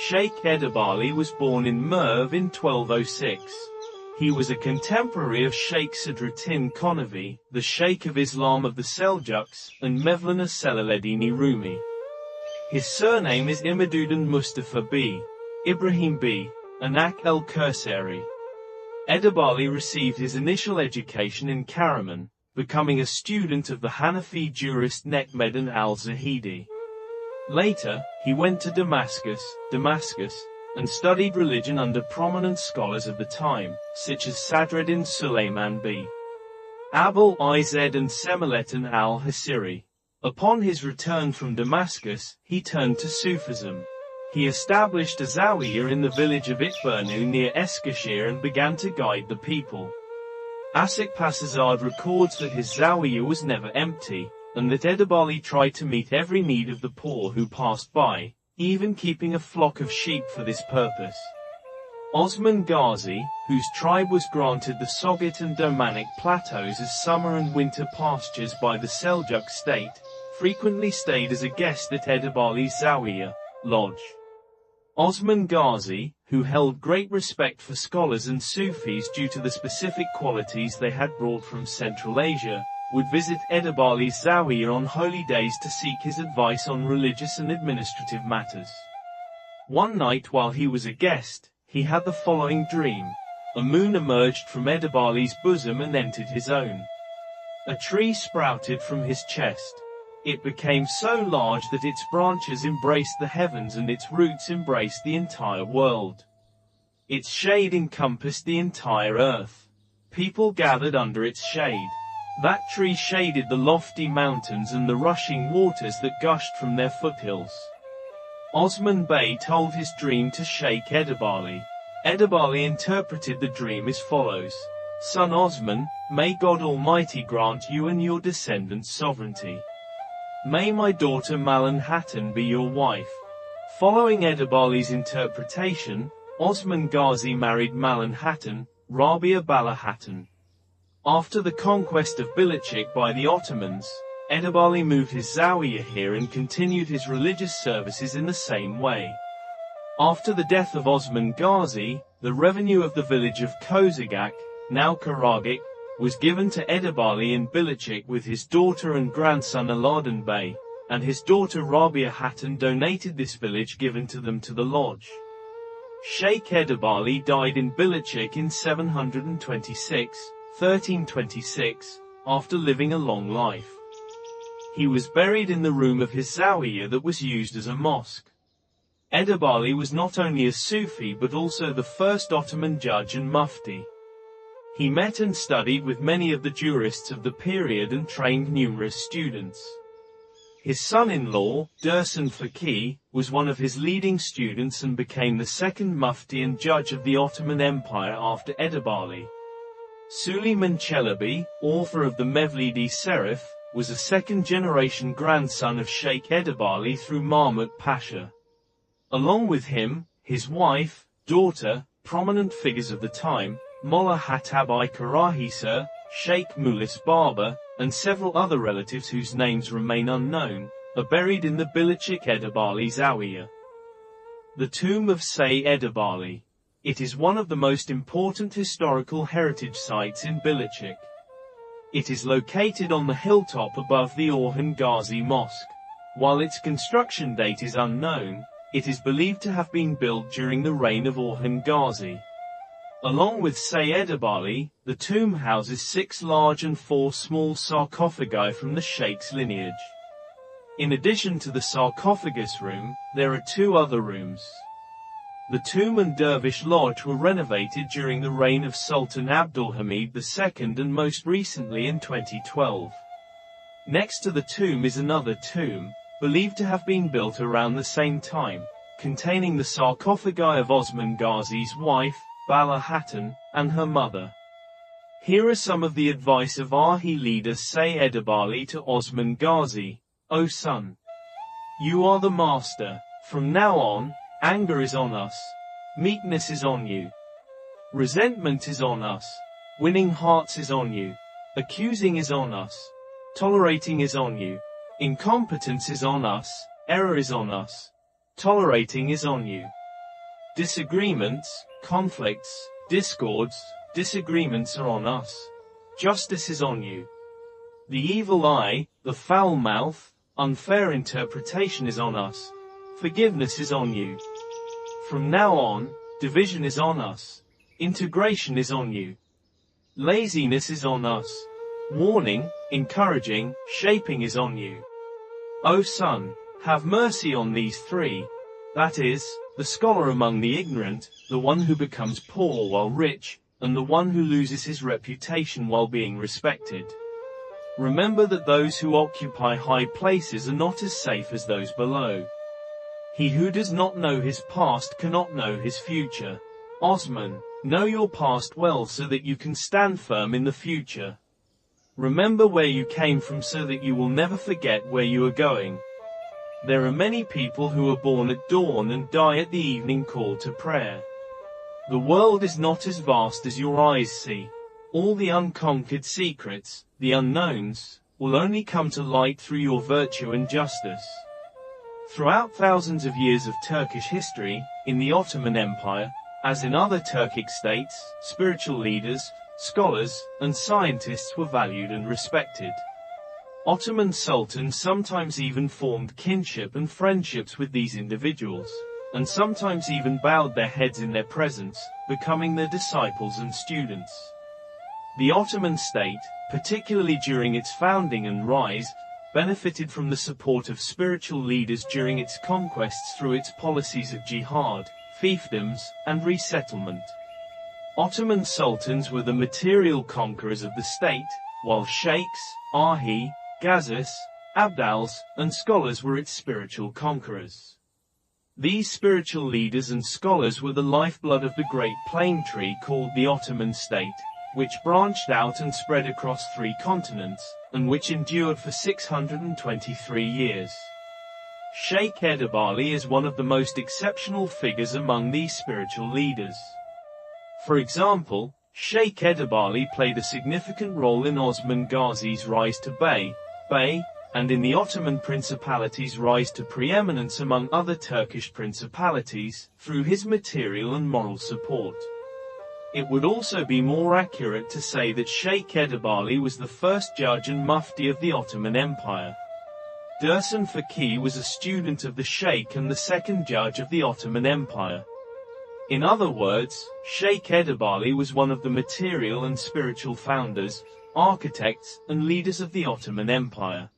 Shaykh Edebali was born in Merv in 1206. He was a contemporary of Shaykh Sadruddin Konavi, the Shaykh of Islam of the Seljuks, and Mevlana Celaleddini Rumi. His surname is Imaduddin Mustafa B. Ibrahim B. Anak el-Kursari. Edebali received his initial education in Karaman, becoming a student of the Hanafi jurist Nekmeddin al-Zahidi. Later, he went to Damascus, and studied religion under prominent scholars of the time, such as Sadreddin Suleiman B. Abul Izz and Semalettin al-Hasiri. Upon his return from Damascus, he turned to Sufism. He established a zawiya in the village of Itburnu near Eskişehir and began to guide the people. Asik Pasazade records that his zawiya was never empty, and that Edebali tried to meet every need of the poor who passed by, even keeping a flock of sheep for this purpose. Osman Ghazi, whose tribe was granted the Sogat and Domanic plateaus as summer and winter pastures by the Seljuk state, frequently stayed as a guest at Edebali's zawiya, lodge. Osman Ghazi, who held great respect for scholars and Sufis due to the specific qualities they had brought from Central Asia, would visit Edebali's zawiya on holy days to seek his advice on religious and administrative matters. One night while he was a guest, he had the following dream. A moon emerged from Edebali's bosom and entered his own. A tree sprouted from his chest. It became so large that its branches embraced the heavens and its roots embraced the entire world. Its shade encompassed the entire earth. People gathered under its shade. That tree shaded the lofty mountains and the rushing waters that gushed from their foothills. Osman Bey told his dream to Shaykh Edebali. Edebali interpreted the dream as follows. Son Osman, may God Almighty grant you and your descendants sovereignty. May my daughter Malan Hatun be your wife. Following Edebali's interpretation, Osman Ghazi married Malan Hatun, Rabia Bala Hatun. After the conquest of Bilecik by the Ottomans, Edebali moved his zawiya here and continued his religious services in the same way. After the death of Osman Ghazi, the revenue of the village of Kozagak, now Karagik, was given to Edebali in Bilecik with his daughter and grandson Aladdin Bey, and his daughter Rabia Hatun donated this village given to them to the lodge. Shaykh Edebali died in Bilecik in 1326, after living a long life. He was buried in the room of his zawiya that was used as a mosque. Edebali was not only a Sufi but also the first Ottoman judge and mufti. He met and studied with many of the jurists of the period and trained numerous students. His son-in-law, Dursun Faqih, was one of his leading students and became the second mufti and judge of the Ottoman Empire after Edebali. Suleiman Çelebi, author of the Mevlidi Serif, was a second-generation grandson of Shaykh Edebali through Mahmud Pasha. Along with him, his wife, daughter, prominent figures of the time, Molla Hattab I Karahisa, Sheikh Mulis Baba, and several other relatives whose names remain unknown, are buried in the Bilecik Edebali Zawiya. The tomb of Say Edebali. It is one of the most important historical heritage sites in Bilecik. It is located on the hilltop above the Orhan Gazi Mosque. While its construction date is unknown, it is believed to have been built during the reign of Orhan Gazi. Along with Say Edebali, the tomb houses 6 large and 4 small sarcophagi from the Shaykh's lineage. In addition to the sarcophagus room, there are 2 other rooms. The tomb and dervish lodge were renovated during the reign of Sultan Abdulhamid II and most recently in 2012. Next to the tomb is another tomb, believed to have been built around the same time, containing the sarcophagi of Osman Ghazi's wife, Bala Hatun, and her mother. Here are some of the advice of Ahi leader Say Edebali to Osman Ghazi. O son, you are the master. From now on, anger is on us. Meekness is on you. Resentment is on us. Winning hearts is on you. Accusing is on us. Tolerating is on you. Incompetence is on us. Error is on us. Tolerating is on you. Disagreements, conflicts, discords, disagreements are on us. Justice is on you. The evil eye, the foul mouth, unfair interpretation is on us. Forgiveness is on you. From now on, division is on us. Integration is on you. Laziness is on us. Warning, encouraging, shaping is on you. O son, have mercy on these three. That is, the scholar among the ignorant, the one who becomes poor while rich, and the one who loses his reputation while being respected. Remember that those who occupy high places are not as safe as those below. He who does not know his past cannot know his future. Osman, know your past well so that you can stand firm in the future. Remember where you came from so that you will never forget where you are going. There are many people who are born at dawn and die at the evening call to prayer. The world is not as vast as your eyes see. All the unconquered secrets, the unknowns, will only come to light through your virtue and justice. Throughout thousands of years of Turkish history, in the Ottoman Empire, as in other Turkic states, spiritual leaders, scholars, and scientists were valued and respected. Ottoman sultans sometimes even formed kinship and friendships with these individuals, and sometimes even bowed their heads in their presence, becoming their disciples and students. The Ottoman state, particularly during its founding and rise, benefited from the support of spiritual leaders during its conquests through its policies of jihad, fiefdoms, and resettlement. Ottoman sultans were the material conquerors of the state, while sheikhs, ahi, ghazis, abdals, and scholars were its spiritual conquerors. These spiritual leaders and scholars were the lifeblood of the great plane tree called the Ottoman state, which branched out and spread across 3 continents, and which endured for 623 years. Shaykh Edebali is one of the most exceptional figures among these spiritual leaders. For example, Shaykh Edebali played a significant role in Osman Ghazi's rise to Bey, and in the Ottoman Principality's rise to preeminence among other Turkish principalities, through his material and moral support. It would also be more accurate to say that Shaykh Edebali was the first judge and mufti of the Ottoman Empire. Dursun Faqih was a student of the Shaykh and the second judge of the Ottoman Empire. In other words, Shaykh Edebali was one of the material and spiritual founders, architects, and leaders of the Ottoman Empire.